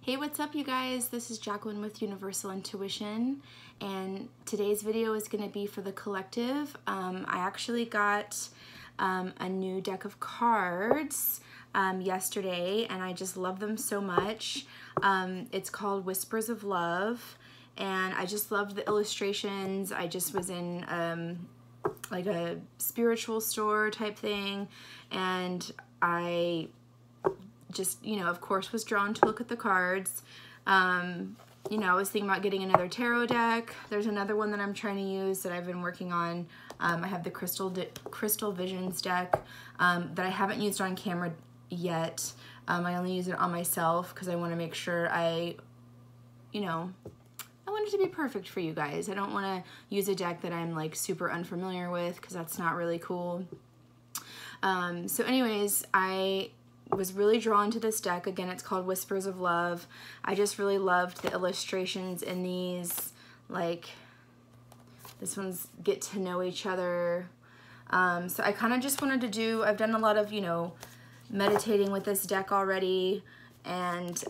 Hey, what's up you guys? This is Jacqueline with Universal Intuition, and today's video is going to be for the collective. I actually got a new deck of cards yesterday, and I just love them so much. It's called Whispers of Love, and I just loved the illustrations. I just was in like a spiritual store type thing, and I just, of course, was drawn to look at the cards. I was thinking about getting another tarot deck. There's another one that I'm trying to use that I've been working on. I have the Crystal Visions deck that I haven't used on camera yet. I only use it on myself because I want to make sure I want it to be perfect for you guys. I don't want to use a deck that I'm like super unfamiliar with because that's not really cool. So anyways, I was really drawn to this deck. Again, it's called Whispers of Love. I just really loved the illustrations in these. Like, this one's get to know each other. So I kind of just wanted to do, I've done a lot of, meditating with this deck already. And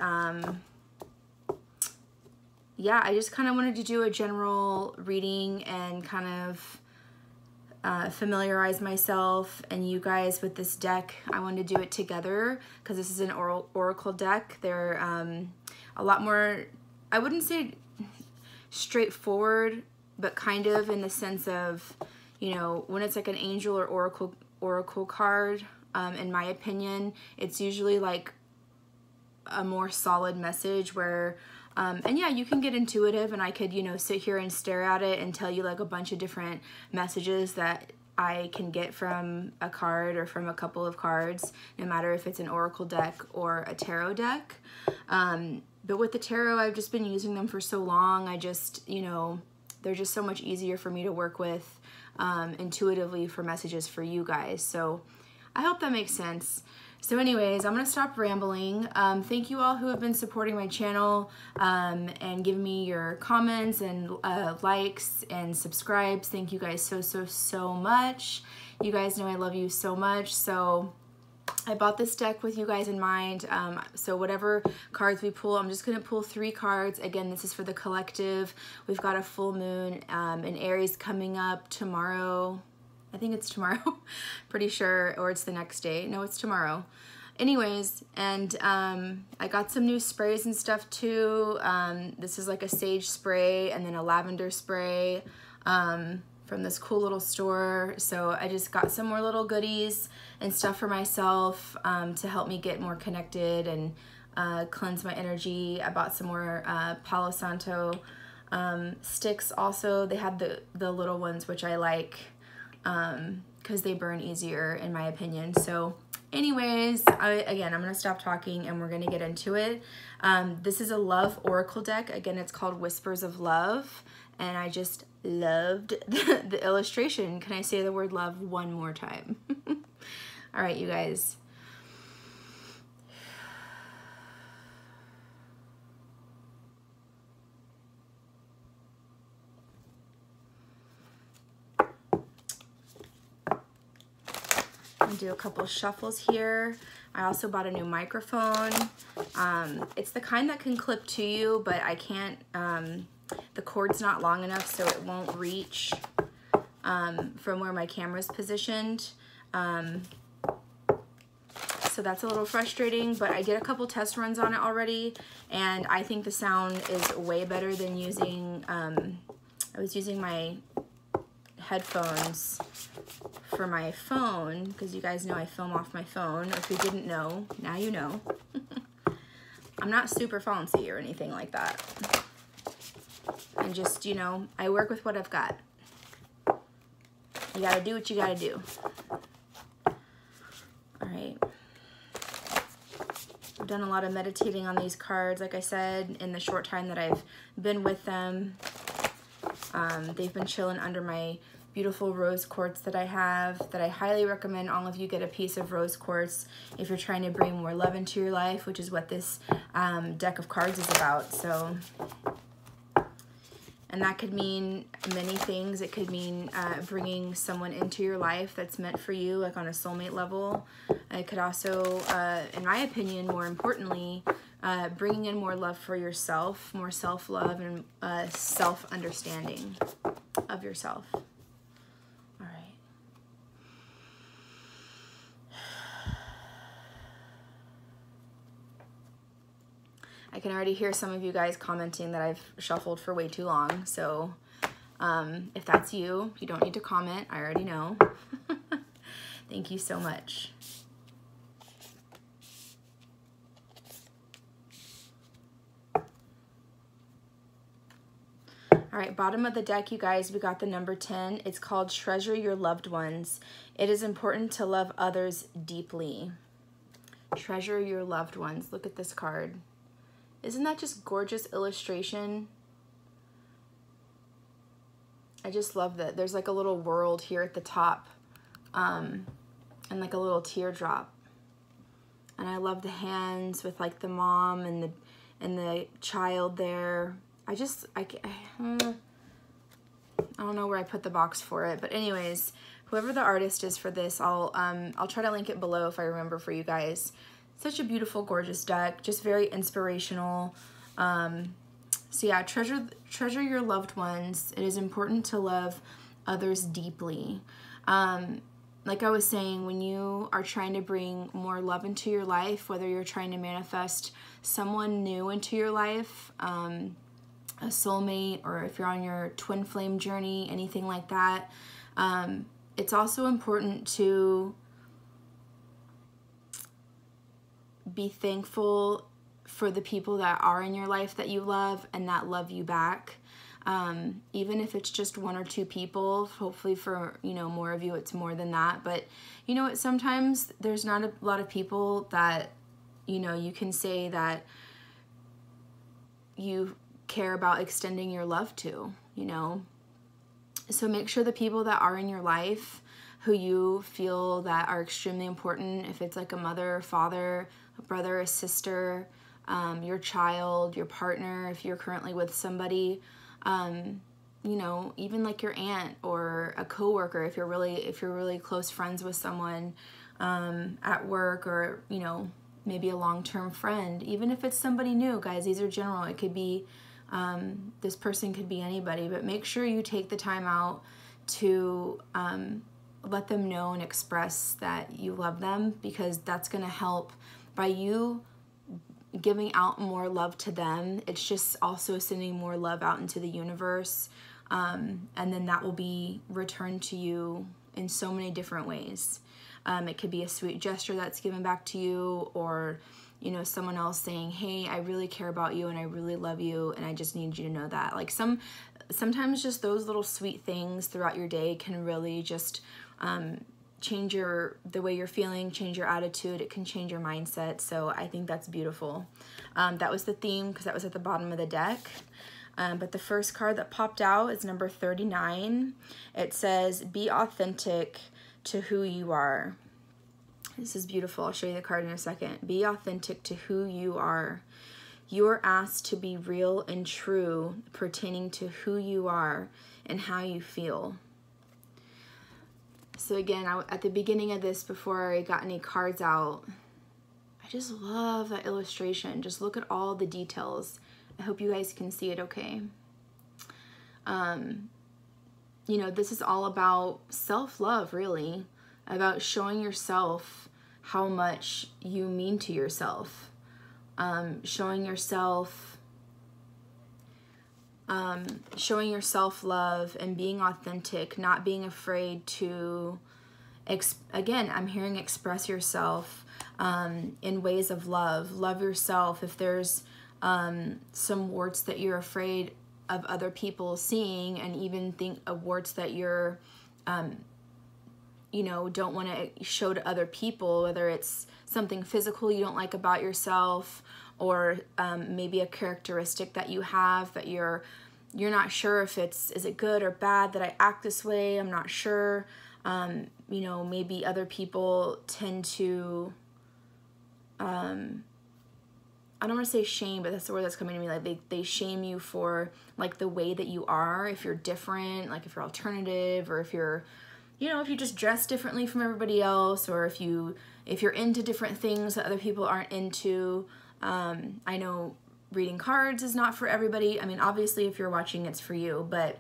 yeah, I just kind of wanted to do a general reading and kind of familiarize myself and you guys with this deck. I wanted to do it together because this is an oracle deck. They're a lot more, I wouldn't say straightforward, but kind of in the sense of, when it's like an angel or oracle card, in my opinion, it's usually like a more solid message where and yeah, you can get intuitive, and I could, sit here and stare at it and tell you like a bunch of different messages that I can get from a card or from a couple of cards, no matter if it's an oracle deck or a tarot deck. But with the tarot, I've just been using them for so long. I just, they're just so much easier for me to work with intuitively for messages for you guys. So I hope that makes sense. So anyways, I'm going to stop rambling. Thank you all who have been supporting my channel and giving me your comments and likes and subscribes. Thank you guys so much. You guys know I love you so much. So I bought this deck with you guys in mind. So whatever cards we pull, I'm just going to pull 3 cards. Again, this is for the collective. We've got a full moon in Aries coming up tomorrow. I think it's tomorrow, pretty sure, or it's the next day. No, it's tomorrow. Anyways, and I got some new sprays and stuff too. This is like a sage spray and then a lavender spray from this cool little store. So I just got some more little goodies and stuff for myself to help me get more connected and cleanse my energy. I bought some more Palo Santo sticks also. They had the little ones, which I like, because they burn easier in my opinion. So anyways, again, I'm going to stop talking and we're going to get into it. This is a love oracle deck. Again, it's called Whispers of Love, and I just loved the illustration. Can I say the word love one more time? All right, you guys. I'm gonna do a couple shuffles here. I also bought a new microphone. It's the kind that can clip to you, but I can't, the cord's not long enough, so it won't reach from where my camera's positioned. So that's a little frustrating, but I did a couple test runs on it already, and I think the sound is way better than using, I was using my headphones for my phone, because you guys know I film off my phone. If you didn't know, now you know. I'm not super fancy or anything like that. I'm just, I work with what I've got. You gotta do what you gotta do. All right. I've done a lot of meditating on these cards, like I said, in the short time that I've been with them. They've been chilling under my beautiful rose quartz that I have, that I highly recommend all of you get a piece of rose quartz if you're trying to bring more love into your life, which is what this deck of cards is about. So And that could mean many things. It could mean bringing someone into your life that's meant for you, like on a soulmate level. It could also, in my opinion, more importantly, bringing in more love for yourself, more self-love, and self-understanding of yourself. All right. I can already hear some of you guys commenting that I've shuffled for way too long. So if that's you, you don't need to comment. I already know. Thank you so much. All right, bottom of the deck, you guys, we got the number 10. It's called Treasure Your Loved Ones. It is important to love others deeply. Treasure your loved ones. Look at this card. Isn't that just gorgeous illustration? I just love that. There's like a little world here at the top, and like a little teardrop. And I love the hands with like the mom and the child there. I don't know where I put the box for it, but anyways, whoever the artist is for this, I'll try to link it below if I remember for you guys. Such a beautiful, gorgeous deck, just very inspirational. So yeah, treasure your loved ones. It is important to love others deeply. Like I was saying, when you are trying to bring more love into your life, whether you're trying to manifest someone new into your life, a soulmate, or if you're on your twin flame journey, anything like that, it's also important to be thankful for the people that are in your life that you love and that love you back. Even if it's just one or two people, hopefully for, you know, more of you, it's more than that. But you know what, sometimes there's not a lot of people that, you know, you can say that you care about extending your love to, you know. So make sure the people that are in your life who you feel that are extremely important, if it's like a mother, father, a brother, a sister, your child, your partner, if you're currently with somebody, you know, even like your aunt or a coworker, if you're really close friends with someone at work, or, you know, maybe a long-term friend, even if it's somebody new, guys, these are general. It could be, this person could be anybody, but make sure you take the time out to let them know and express that you love them, because that's going to help. By you giving out more love to them, it's just also sending more love out into the universe, and then that will be returned to you in so many different ways. It could be a sweet gesture that's given back to you, or, you know, someone else saying, hey, I really care about you and I really love you and I just need you to know that. Like sometimes just those little sweet things throughout your day can really just change the way you're feeling, change your attitude. It can change your mindset. So I think that's beautiful. That was the theme because that was at the bottom of the deck. But the first card that popped out is number 39. It says, be authentic to who you are. This is beautiful. I'll show you the card in a second. Be authentic to who you are. You are asked to be real and true pertaining to who you are and how you feel. So again, at the beginning of this, before I got any cards out, I just love that illustration. Just look at all the details. I hope you guys can see it okay. You know, this is all about self-love, really, about showing yourself how much you mean to yourself, showing yourself love and being authentic, not being afraid to, again, I'm hearing express yourself in ways of love. Love yourself. If there's some warts that you're afraid of other people seeing, and even think of warts that you're, you know, don't want to show to other people, whether it's something physical you don't like about yourself, or maybe a characteristic that you have that you're not sure if is it good or bad that I act this way, I'm not sure. You know, maybe other people tend to, I'm don't want to say shame, but that's the word that's coming to me. Like they shame you for like the way that you are, if you're different, like if you're alternative, or if you're, you know, if you just dress differently from everybody else, or if you're into different things that other people aren't into. I know reading cards is not for everybody. I mean, obviously if you're watching, it's for you, but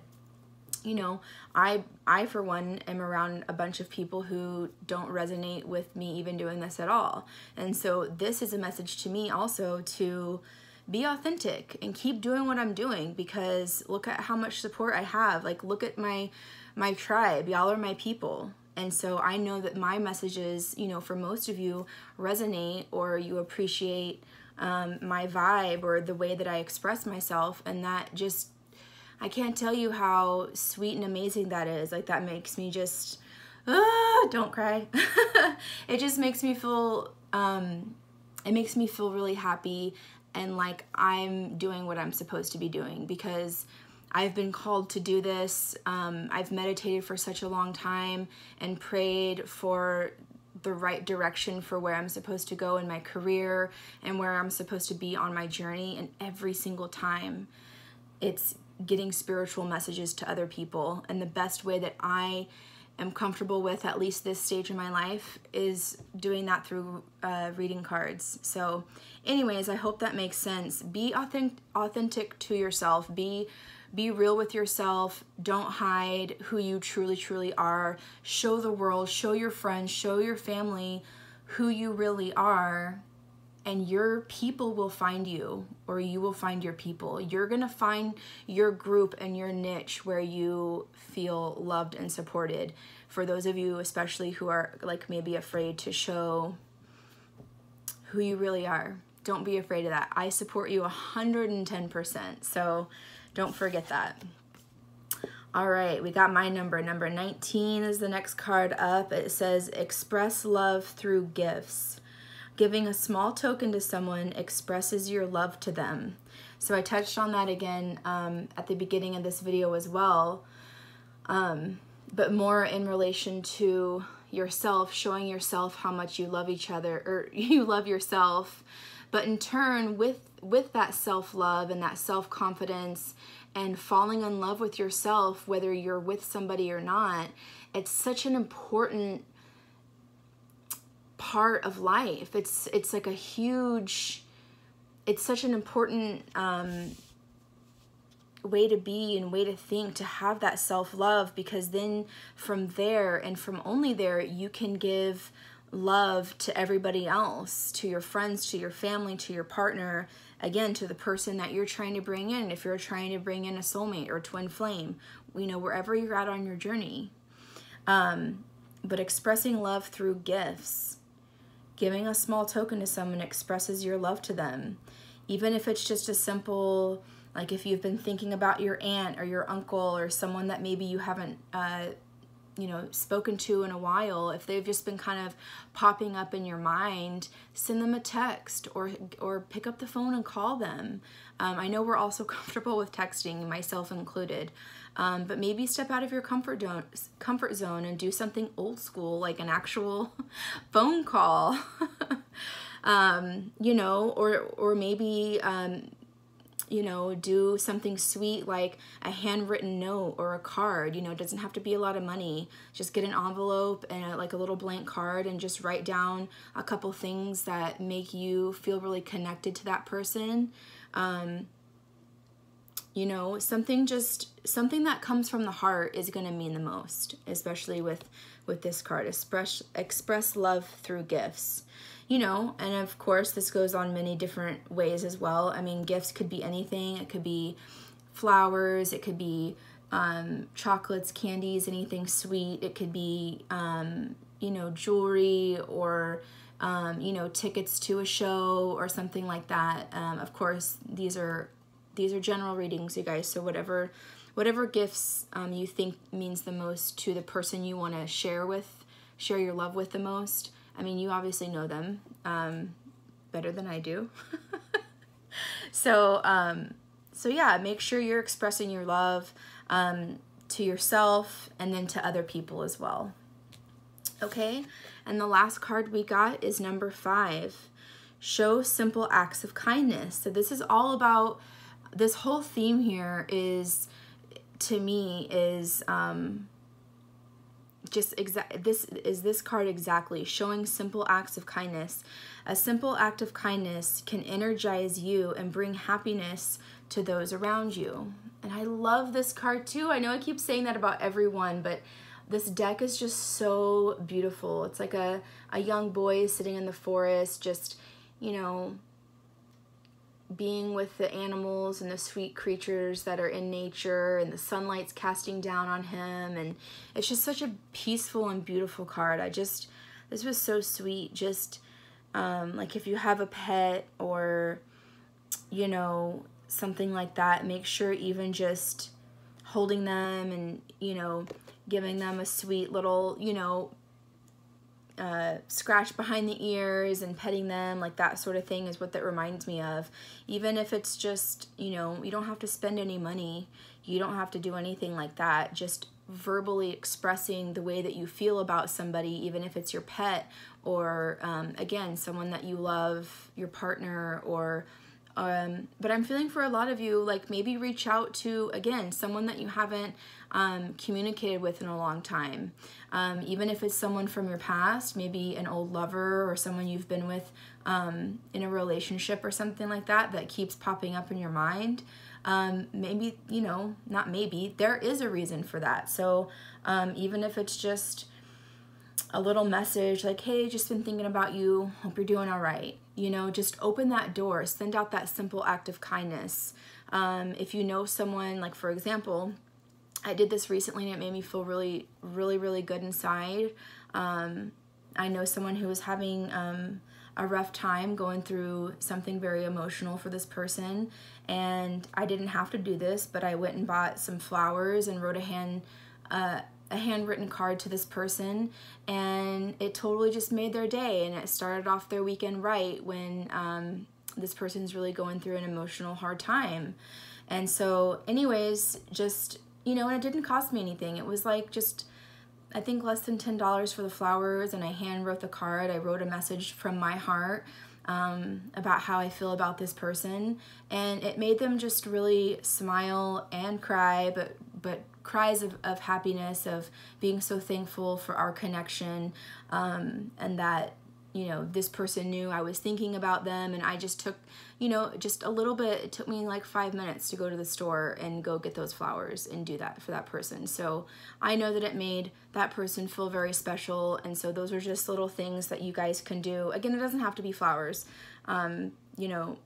you know, I for one am around a bunch of people who don't resonate with me even doing this at all. And so this is a message to me also to be authentic and keep doing what I'm doing, because look at how much support I have. Like, look at my tribe. Y'all are my people. And so I know that my messages, you know, for most of you resonate, or you appreciate my vibe or the way that I express myself. And that just, I can't tell you how sweet and amazing that is. Like, that makes me just, don't cry. It just makes me feel, it makes me feel really happy, and like I'm doing what I'm supposed to be doing, because I've been called to do this. I've meditated for such a long time and prayed for the right direction for where I'm supposed to go in my career and where I'm supposed to be on my journey. And every single time it's getting spiritual messages to other people. And the best way that I am comfortable with, at least this stage in my life, is doing that through reading cards. So anyways, I hope that makes sense. Be authentic to yourself. Be real with yourself. Don't hide who you truly are. Show the world, show your friends, show your family who you really are, and your people will find you, or you will find your people. You're gonna find your group and your niche where you feel loved and supported. For those of you especially who are like maybe afraid to show who you really are, don't be afraid of that. I support you 110%, so don't forget that. All right, we got my number. Number 19 is the next card up. It says, express love through gifts. Giving a small token to someone expresses your love to them. So I touched on that again at the beginning of this video as well, but more in relation to yourself, showing yourself how much you love each other, or you love yourself. But in turn, with that self-love and that self-confidence and falling in love with yourself, whether you're with somebody or not, it's such an important part of life. It's like a huge, it's such an important way to be and way to think, to have that self-love, because then from there, and from only there, you can give love to everybody else, to your friends, to your family, to your partner, again, to the person that you're trying to bring in. If you're trying to bring in a soulmate or twin flame, you know, wherever you're at on your journey. But expressing love through gifts. Giving a small token to someone expresses your love to them. Even if it's just a simple, like if you've been thinking about your aunt or your uncle or someone that maybe you haven't, you know, spoken to in a while, if they've just been kind of popping up in your mind, send them a text or pick up the phone and call them. I know we're also comfortable with texting, myself included, but maybe step out of your comfort zone and do something old school, like an actual phone call, you know, or maybe, you know, do something sweet like a handwritten note or a card. You know, it doesn't have to be a lot of money. Just get an envelope and like a little blank card and just write down a couple things that make you feel really connected to that person. You know, something that comes from the heart is going to mean the most, especially with this card. Express love through gifts. You know, and of course this goes on many different ways as well. I mean, gifts could be anything. It could be flowers, it could be chocolates, candies, anything sweet. It could be, you know, jewelry, or, you know, tickets to a show or something like that. Of course, these are general readings, you guys. So whatever gifts you think means the most to the person you want to share your love with the most. I mean, you obviously know them better than I do. So yeah, make sure you're expressing your love to yourself and then to other people as well. Okay, and the last card we got is number 5. show simple acts of kindness. So this is all about, this whole theme here is, to me, is this card exactly, showing simple acts of kindness. A simple act of kindness can energize you and bring happiness to those around you. And I love this card too. I know I keep saying that about everyone, but this deck is just so beautiful. It's like a young boy sitting in the forest, just, you know, being with the animals and the sweet creatures that are in nature, and the sunlight's casting down on him, and it's just such a peaceful and beautiful card. This was so sweet. Just like if you have a pet or, you know, something like that, make sure even just holding them and, you know, giving them a sweet little, you know, scratch behind the ears and petting them, like that sort of thing is what that reminds me of. Even if it's just, you know, you don't have to spend any money, you don't have to do anything like that, just verbally expressing the way that you feel about somebody, even if it's your pet or again, someone that you love, your partner, or but I'm feeling for a lot of you, like maybe reach out to, again, someone that you haven't communicated with in a long time. Even if it's someone from your past, maybe an old lover or someone you've been with in a relationship or something like that, that keeps popping up in your mind. Maybe, you know, not maybe, there is a reason for that. So even if it's just a little message like, hey, just been thinking about you, hope you're doing all right. You know, just open that door, send out that simple act of kindness. If you know someone, like for example, I did this recently and it made me feel really, really, really good inside. I know someone who was having a rough time going through something very emotional for this person, and I didn't have to do this, but I went and bought some flowers and wrote a handwritten card to this person, and it totally just made their day, and it started off their weekend right when this person's really going through an emotional hard time. And so anyways, just, you know, and it didn't cost me anything. It was like just, I think less than $10 for the flowers, and I hand wrote the card. I wrote a message from my heart about how I feel about this person, and it made them just really smile and cry, but cries of happiness, of being so thankful for our connection, and that, you know, this person knew I was thinking about them, and I just took, you know, just a little bit, it took me like 5 minutes to go to the store and go get those flowers and do that for that person. So I know that it made that person feel very special, and so those are just little things that you guys can do. Again, it doesn't have to be flowers. You know,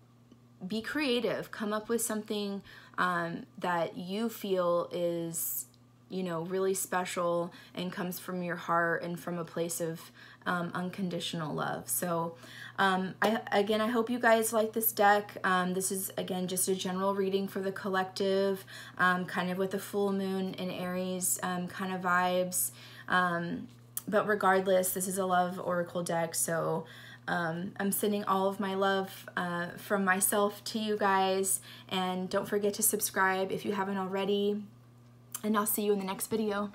be creative, come up with something that you feel is, you know, really special and comes from your heart and from a place of unconditional love. So I hope you guys like this deck. This is, again, just a general reading for the collective, kind of with the full moon in Aries kind of vibes. But regardless, this is a love oracle deck, so I'm sending all of my love from myself to you guys, and don't forget to subscribe if you haven't already, and I'll see you in the next video.